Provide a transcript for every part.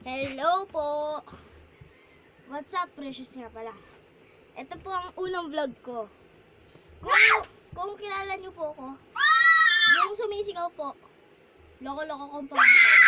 Hello po! What's up, Precious nga pala? Ito po ang unang vlog ko. Kung kilala niyo po ako, yung sumisigaw po, loko-loko kong pamangkin.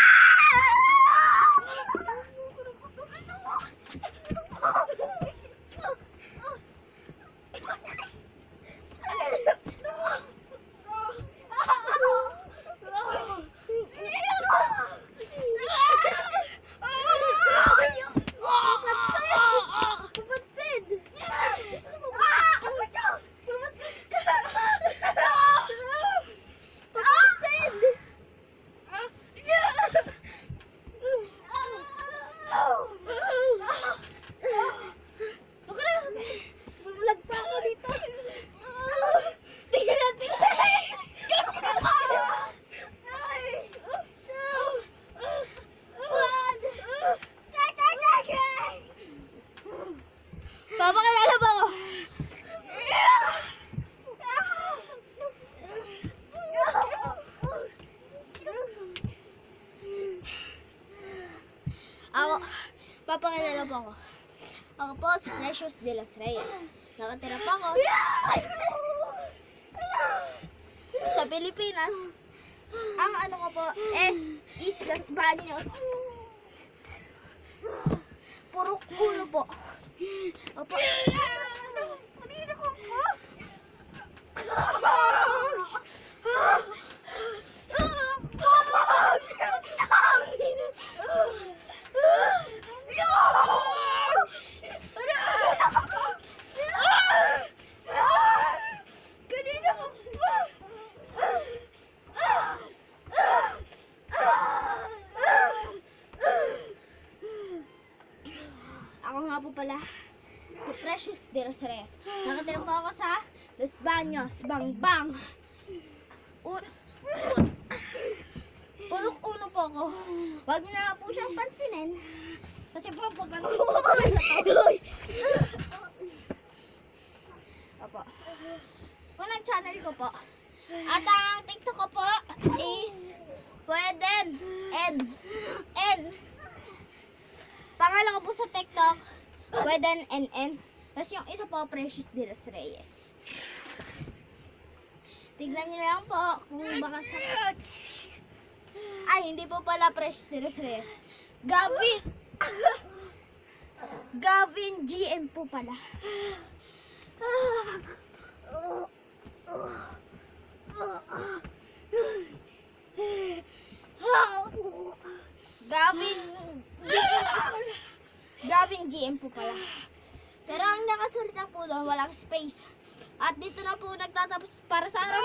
Papakilala ba ako? Papakilala po ako. Ako po si Precious de los Reyes. Nakatira po ako sa Pilipinas. Ang ano ko po is Los Baños. Purok ulo po. Opo. Kanina ko po. Ako nga po pala si Precious de los Reyes. Nakatira po ako sa Los Baños, Bangbang. Pulok uno po ako. Huwag niyo na po siyang pansinin. Kasi po papansin ko po siya. Opo. Unang channel ko po. At ang TikTok ko po is Pweden N. Pangalan ko po sa TikTok, Pweden NN. Tapos yung isa po, Precious de los Reyes. Tignan nyo lang po kung baka sa... Ay, hindi po pala Precious de los Reyes. Gavin GM po pala. Gavin GM po pala. Pero ang nakasulit lang po doon, walang space. At dito na po nagtatapos para sa araw.